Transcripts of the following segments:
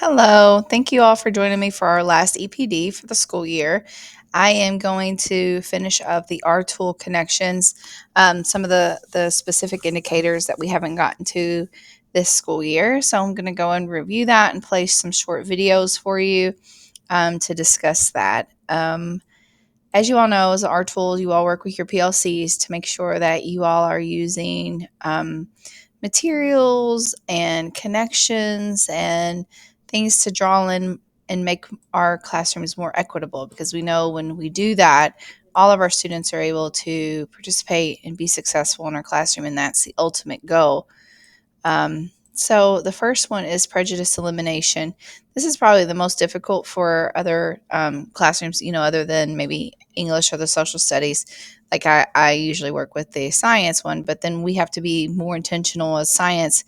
Hello. Thank you all for joining me for our last EPD for the school year. I am going to finish up the R tool connections, some of the specific indicators that we haven't gotten to this school year. So I'm going to go and review that and place some short videos for you to discuss that. As you all know, as R tools, you all work with your PLCs to make sure that you all are using materials and connections and things to draw in and make our classrooms more equitable, because we know when we do that, all of our students are able to participate and be successful in our classroom, and that's the ultimate goal. So the first one is prejudice elimination. This is probably the most difficult for other classrooms, other than maybe English or the social studies. Like I usually work with the science one, but then we have to be more intentional as science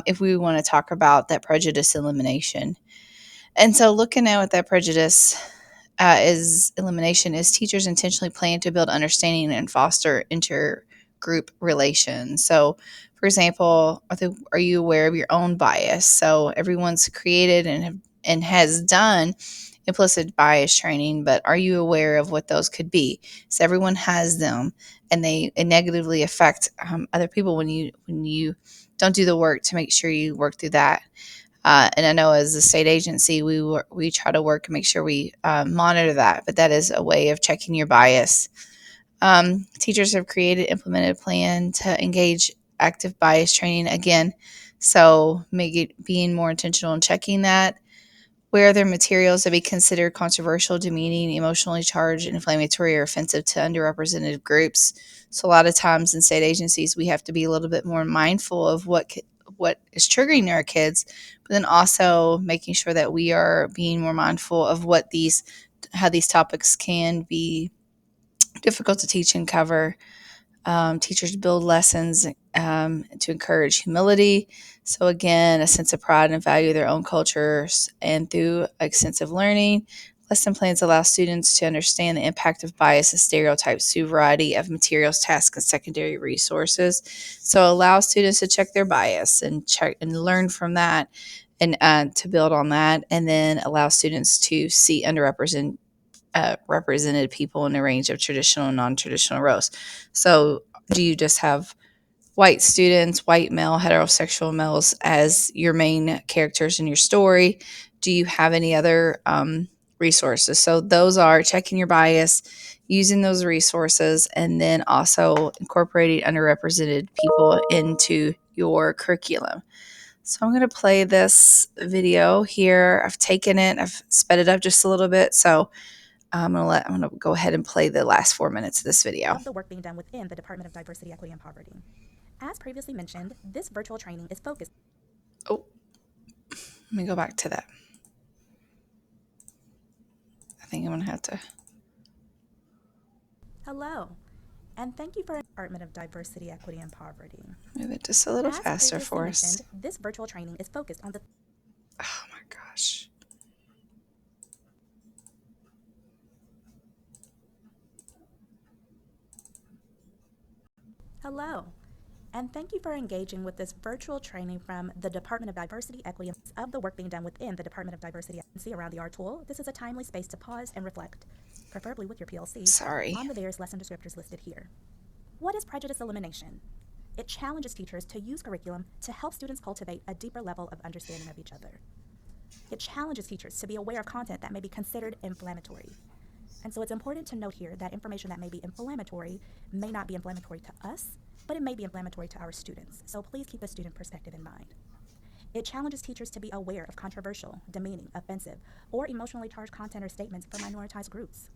if we want to talk about that prejudice elimination. And so looking at what that prejudice is elimination is teachers intentionally plan to build understanding and foster intergroup relations. So, for example, are you aware of your own bias? So everyone's created and has done implicit bias training, but are you aware of what those could be? So everyone has them, and they negatively affect other people when you don't do the work to make sure you work through that. And I know as a state agency, we try to work and make sure we monitor that, but that is a way of checking your bias. Teachers have created, implemented a plan to engage active bias training again. So make it being more intentional in checking that. Where are there materials that be considered controversial, demeaning, emotionally charged, inflammatory, or offensive to underrepresented groups? So a lot of times in state agencies, we have to be a little bit more mindful of what is triggering our kids, but then also making sure that we are being more mindful of how these topics can be difficult to teach and cover. Teachers build lessons to encourage humility. So, again, a sense of pride and value of their own cultures, and through extensive learning. Lesson plans allow students to understand the impact of bias and stereotypes through a variety of materials, tasks, and secondary resources. So, allow students to check their bias and check and learn from that, and to build on that, and then allow students to see represented people in a range of traditional and non-traditional roles. So, do you just have white students, white male, heterosexual males as your main characters in your story? Do you have any other resources? So, those are checking your bias, using those resources, and then also incorporating underrepresented people into your curriculum. So I'm going to play this video here. I've taken it, I've sped it up just a little bit. So I'm gonna go ahead and play the last 4 minutes of this video. Of the work being done within the Department of Diversity, Equity, and Poverty. As previously mentioned, this virtual training is focused. Oh, let me go back to that. I think I'm gonna have to Hello, and thank you for Department of Diversity, Equity, and Poverty. move it just a little As faster previously for us. mentioned, this virtual training is focused on the. Oh my gosh. Hello, and thank you for engaging with this virtual training from the Department of Diversity, Equity, and of the work being done within the Department of Diversity Agency around the R tool. This is a timely space to pause and reflect, preferably with your PLC, Sorry. on the various lesson descriptors listed here. What is prejudice elimination? It challenges teachers to use curriculum to help students cultivate a deeper level of understanding of each other. It challenges teachers to be aware of content that may be considered inflammatory. And so it's important to note here that information that may be inflammatory may not be inflammatory to us, but it may be inflammatory to our students. So please keep a student perspective in mind. It challenges teachers to be aware of controversial, demeaning, offensive, or emotionally charged content or statements for minoritized groups.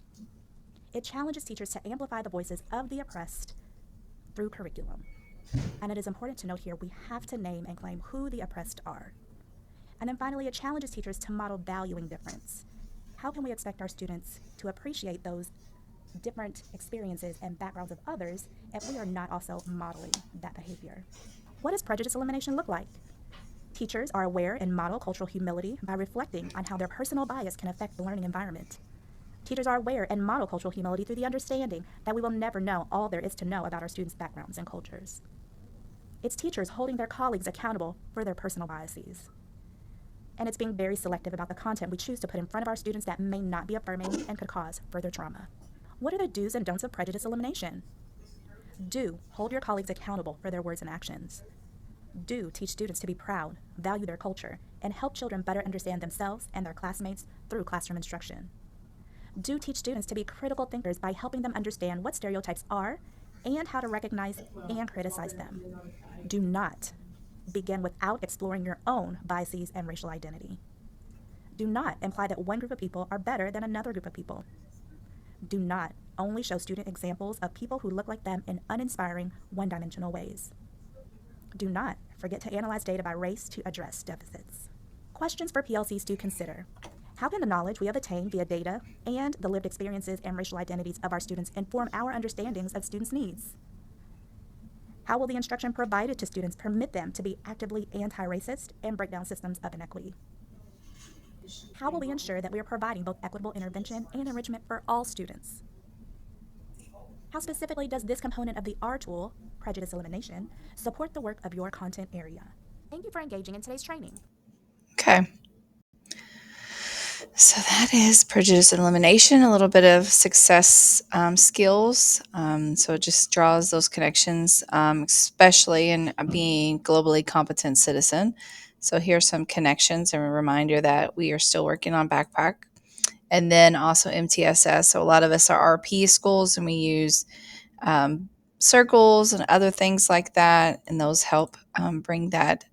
It challenges teachers to amplify the voices of the oppressed through curriculum. And it is important to note here we have to name and claim who the oppressed are. And then finally, it challenges teachers to model valuing difference. How can we expect our students to appreciate those different experiences and backgrounds of others if we are not also modeling that behavior? What does prejudice elimination look like? Teachers are aware and model cultural humility by reflecting on how their personal bias can affect the learning environment. Teachers are aware and model cultural humility through the understanding that we will never know all there is to know about our students' backgrounds and cultures. It's teachers holding their colleagues accountable for their personal biases. and it's being very selective about the content we choose to put in front of our students that may not be affirming and could cause further trauma. What are the do's and don'ts of prejudice elimination? Do hold your colleagues accountable for their words and actions. Do teach students to be proud, value their culture, and help children better understand themselves and their classmates through classroom instruction. Do teach students to be critical thinkers by helping them understand what stereotypes are and how to recognize and criticize them. Do not begin without exploring your own biases and racial identity. Do not imply that one group of people are better than another group of people. Do not only show student examples of people who look like them in uninspiring, one-dimensional ways. Do not forget to analyze data by race to address deficits. Questions for PLCs to consider. How can the knowledge we have attained via data and the lived experiences and racial identities of our students inform our understandings of students' needs? How will the instruction provided to students permit them to be actively anti-racist and break down systems of inequity? How will we ensure that we are providing both equitable intervention and enrichment for all students? How specifically does this component of the R tool, prejudice elimination, support the work of your content area? Thank you for engaging in today's training. Okay. So that is prejudice elimination, a little bit of success skills. So it just draws those connections, especially in being globally competent citizen. So here's some connections and a reminder that we are still working on backpack. And then also MTSS. So a lot of us are RP schools and we use circles and other things like that. And those help bring that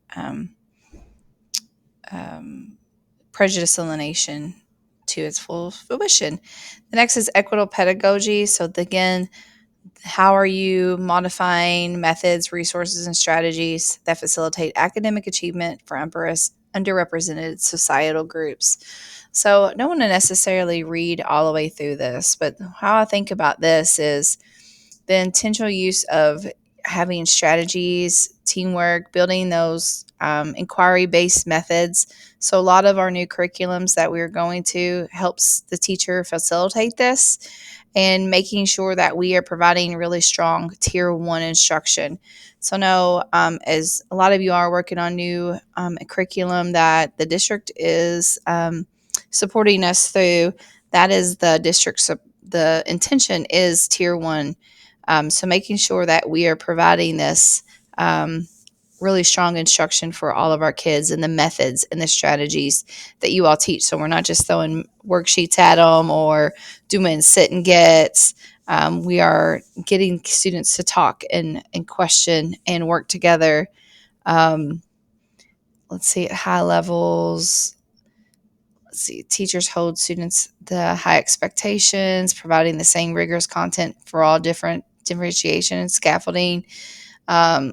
prejudice elimination to its full fruition. The next is equitable pedagogy. So again, how are you modifying methods, resources, and strategies that facilitate academic achievement for underrepresented societal groups? So I don't want to necessarily read all the way through this, but how I think about this is the intentional use of having strategies, teamwork, building those inquiry-based methods. So a lot of our new curriculums that we're going to helps the teacher facilitate this and making sure that we are providing really strong tier one instruction. So now, as a lot of you are working on new curriculum that the district is supporting us through, that is the district's, the intention is tier one. So making sure that we are providing this really strong instruction for all of our kids and the methods and the strategies that you all teach. So we're not just throwing worksheets at them or doing sit and gets. We are getting students to talk and question and work together. Let's see, at high levels. Let's see, teachers hold students to high expectations, providing the same rigorous content for all different differentiation and scaffolding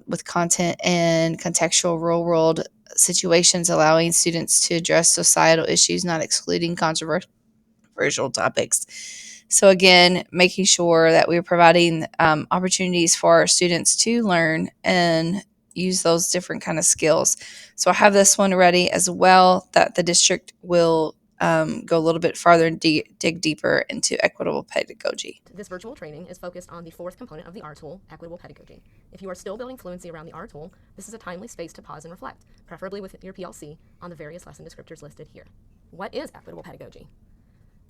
with content and contextual real world situations, allowing students to address societal issues, not excluding controversial topics. So again, making sure that we're providing opportunities for our students to learn and use those different kind of skills. So I have this one ready as well that the district will go a little bit farther and dig deeper into equitable pedagogy. This virtual training is focused on the fourth component of the R tool, equitable pedagogy. If you are still building fluency around the R tool, this is a timely space to pause and reflect, preferably with your PLC, on the various lesson descriptors listed here. What is equitable pedagogy?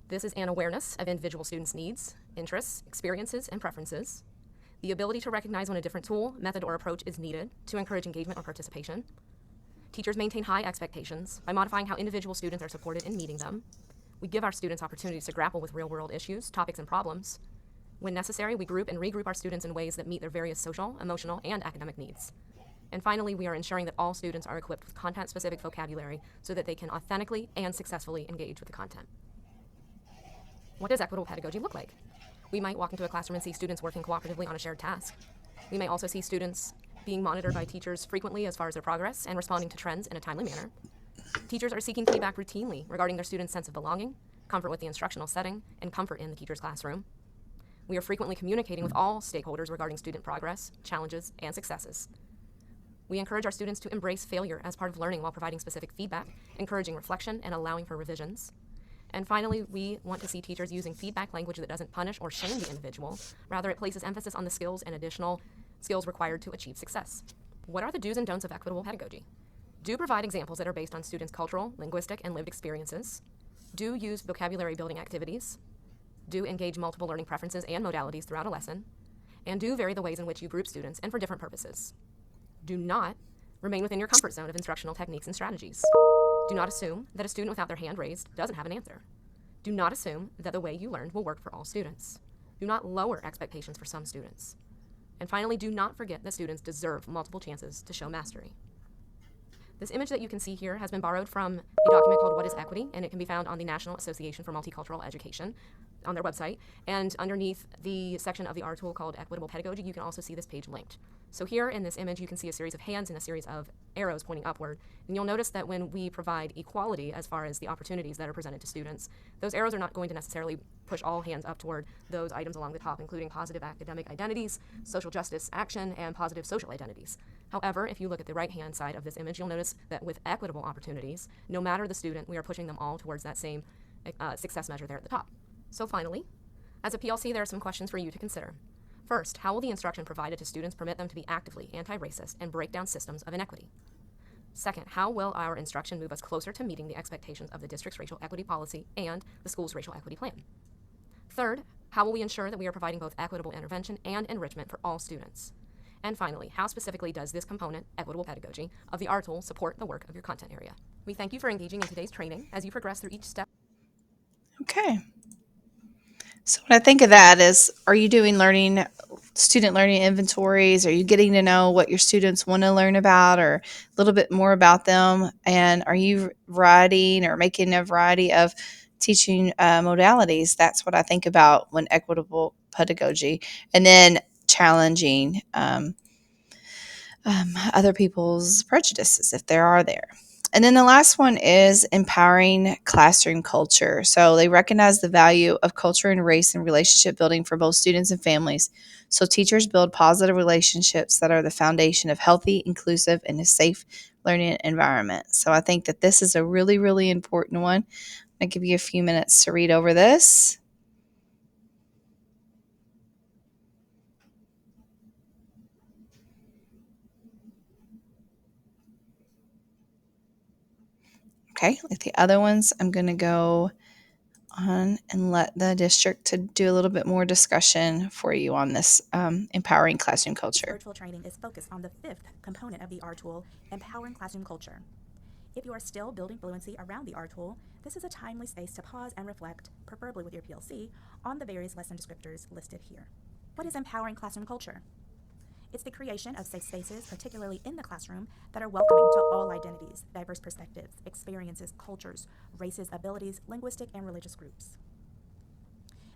This is an awareness of individual students' needs, interests, experiences, and preferences, the ability to recognize when a different tool, method, or approach is needed to encourage engagement or participation. Teachers maintain high expectations by modifying how individual students are supported in meeting them. We give our students opportunities to grapple with real-world issues, topics, and problems. When necessary, we group and regroup our students in ways that meet their various social, emotional, and academic needs. And finally, we are ensuring that all students are equipped with content-specific vocabulary so that they can authentically and successfully engage with the content. What does equitable pedagogy look like? We might walk into a classroom and see students working cooperatively on a shared task. We may also see students being monitored by teachers frequently as far as their progress and responding to trends in a timely manner. Teachers are seeking feedback routinely regarding their students' sense of belonging, comfort with the instructional setting, and comfort in the teacher's classroom. We are frequently communicating with all stakeholders regarding student progress, challenges, and successes. We encourage our students to embrace failure as part of learning while providing specific feedback, encouraging reflection, and allowing for revisions. And finally, we want to see teachers using feedback language that doesn't punish or shame the individual. Rather, it places emphasis on the skills and additional skills required to achieve success. What are the do's and don'ts of equitable pedagogy? Do provide examples that are based on students' cultural, linguistic, and lived experiences. Do use vocabulary building activities. Do engage multiple learning preferences and modalities throughout a lesson. And do vary the ways in which you group students and for different purposes. Do not remain within your comfort zone of instructional techniques and strategies. Do not assume that a student without their hand raised doesn't have an answer. Do not assume that the way you learned will work for all students. Do not lower expectations for some students. And finally, do not forget that students deserve multiple chances to show mastery. This image that you can see here has been borrowed from a document called What is Equity, and it can be found on the National Association for Multicultural Education on their website. And underneath the section of the R tool called Equitable Pedagogy, you can also see this page linked. So here in this image, you can see a series of hands and a series of arrows pointing upward. And you'll notice that when we provide equality as far as the opportunities that are presented to students, those arrows are not going to necessarily push all hands up toward those items along the top, including positive academic identities, social justice action, and positive social identities. However, if you look at the right-hand side of this image, you'll notice that with equitable opportunities, no matter the student, we are pushing them all towards that same success measure there at the top. So finally, as a PLC, there are some questions for you to consider. First, how will the instruction provided to students permit them to be actively anti-racist and break down systems of inequity? Second, how will our instruction move us closer to meeting the expectations of the district's racial equity policy and the school's racial equity plan? Third, how will we ensure that we are providing both equitable intervention and enrichment for all students? And finally, how specifically does this component, equitable pedagogy, of the R tool support the work of your content area? We thank you for engaging in today's training. As you progress through each step. Okay. So what I think of that is, are you doing student learning inventories? Are you getting to know what your students want to learn about or a little bit more about them? And are you writing or making a variety of teaching modalities? That's what I think about when equitable pedagogy. And then challenging other people's prejudices if there are there. And then the last one is empowering classroom culture. So they recognize the value of culture and race and relationship building for both students and families. So teachers build positive relationships that are the foundation of healthy, inclusive, and a safe learning environment. So I think that this is a really, really important one. I'll give you a few minutes to read over this. Okay, like the other ones, I'm going to go on and let the district to do a little bit more discussion for you on this empowering classroom This culture. virtual training is focused on the fifth component of the R tool, empowering classroom culture. If you are still building fluency around the R tool, this is a timely space to pause and reflect, preferably with your PLC, on the various lesson descriptors listed here. What is empowering classroom culture? It's the creation of safe spaces, particularly in the classroom, that are welcoming to all identities, diverse perspectives, experiences, cultures, races, abilities, linguistic, and religious groups.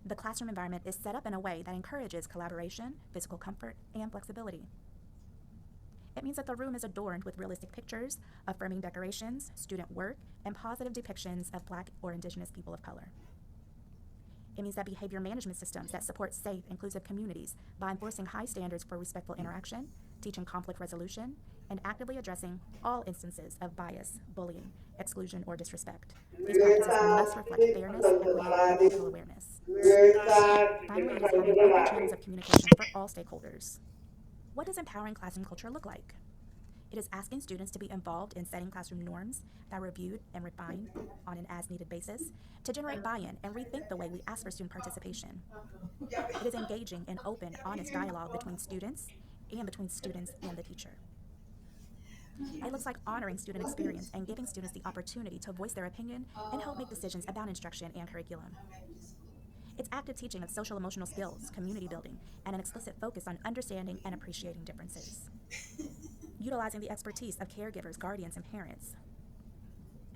The classroom environment is set up in a way that encourages collaboration, physical comfort, and flexibility. It means that the room is adorned with realistic pictures, affirming decorations, student work, and positive depictions of Black or Indigenous people of color. It means that behavior management systems that support safe, inclusive communities by enforcing high standards for respectful interaction, teaching conflict resolution, and actively addressing all instances of bias, bullying, exclusion, or disrespect. These practices must reflect fairness, equity, and ethical awareness. Finally, it is having open channels of communication for all stakeholders. What does empowering classroom culture look like? It is asking students to be involved in setting classroom norms that are reviewed and refined on an as-needed basis to generate buy-in and rethink the way we ask for student participation. It is engaging in open, honest dialogue between students and the teacher. It looks like honoring student experience and giving students the opportunity to voice their opinion and help make decisions about instruction and curriculum. It's active teaching of social emotional skills, community building, and an explicit focus on understanding and appreciating differences. Utilizing the expertise of caregivers, guardians, and parents.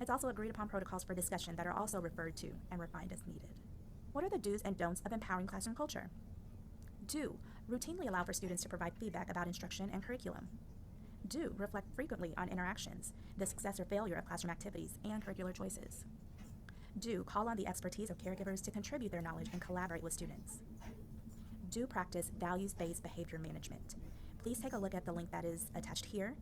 It's also agreed upon protocols for discussion that are also referred to and refined as needed. What are the do's and don'ts of empowering classroom culture? Do, routinely allow for students to provide feedback about instruction and curriculum. Do, reflect frequently on interactions, the success or failure of classroom activities, and curricular choices. Do, call on the expertise of caregivers to contribute their knowledge and collaborate with students. Do, practice values-based behavior management. Please take a look at the link that is attached here.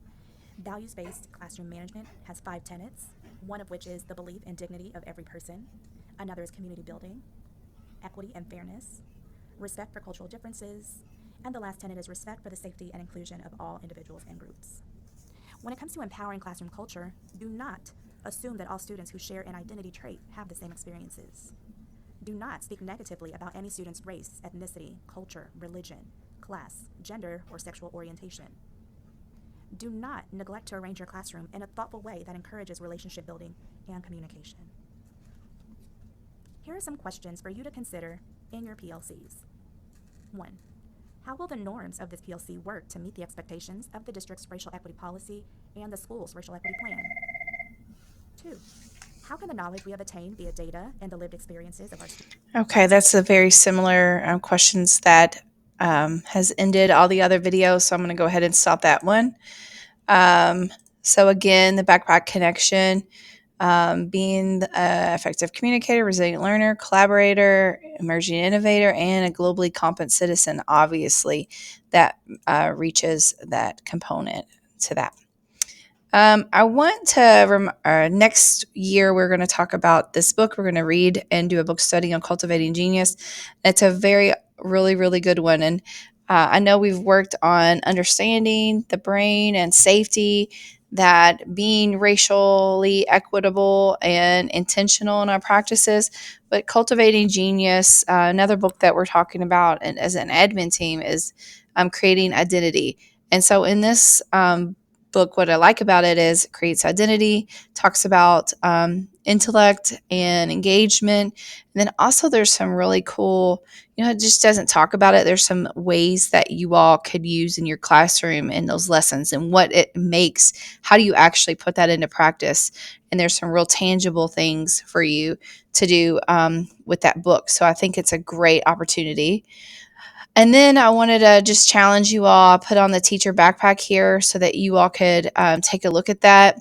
Values-based classroom management has 5 tenets, one of which is the belief in dignity of every person. Another is community building, equity and fairness, respect for cultural differences, and the last tenet is respect for the safety and inclusion of all individuals and groups. When it comes to empowering classroom culture, do not assume that all students who share an identity trait have the same experiences. Do not speak negatively about any student's race, ethnicity, culture, religion, class, gender, or sexual orientation. Do not neglect to arrange your classroom in a thoughtful way that encourages relationship building and communication. Here are some questions for you to consider in your PLCs. 1. How will the norms of this PLC work to meet the expectations of the district's racial equity policy and the school's racial equity plan? 2. How can the knowledge we have attained via data and the lived experiences of our students? Okay, that's a very similar questions that has ended all the other videos, so I'm going to go ahead and stop that one. So again, the backpack connection, being an effective communicator, resilient learner, collaborator, emerging innovator, and a globally competent citizen, obviously, that reaches that component to that. I want to, next year, we're going to talk about this book. We're going to read and do a book study on cultivating genius. It's a really, really good one. And I know we've worked on understanding the brain and safety, that being racially equitable and intentional in our practices. But cultivating genius, another book that we're talking about and as an admin team is creating identity. And so in this book, what I like about it is it creates identity, talks about intellect and engagement. And then also there's some really cool, it just doesn't talk about it. There's some ways that you all could use in your classroom in those lessons and what it makes. How do you actually put that into practice? And there's some real tangible things for you to do with that book. So I think it's a great opportunity. And then I wanted to just challenge you all. I put on the teacher backpack here so that you all could take a look at that.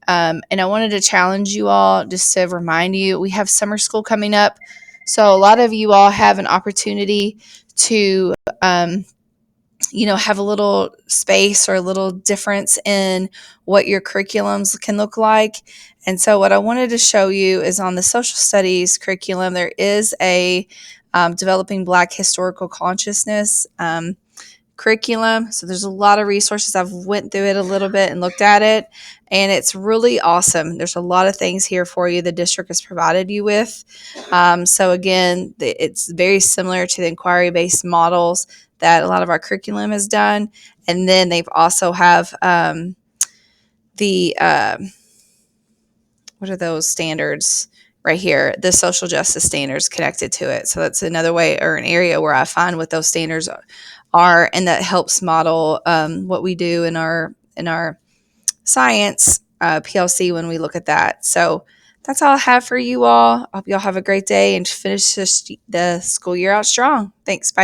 And I wanted to challenge you all just to remind you we have summer school coming up. So a lot of you all have an opportunity to, have a little space or a little difference in what your curriculums can look like. And so what I wanted to show you is on the social studies curriculum, there is a developing Black historical consciousness curriculum. So there's a lot of resources. I've went through it a little bit and looked at it, and it's really awesome. There's a lot of things here for you the district has provided you with. So again, it's very similar to the inquiry-based models that a lot of our curriculum has done. And then they've also have the what are those standards right here? The social justice standards connected to it. So that's another way or an area where I find what those standards are, and that helps model what we do in our science PLC when we look at that. So that's all I have for you all. I hope y'all have a great day and finish the school year out strong. Thanks. Bye.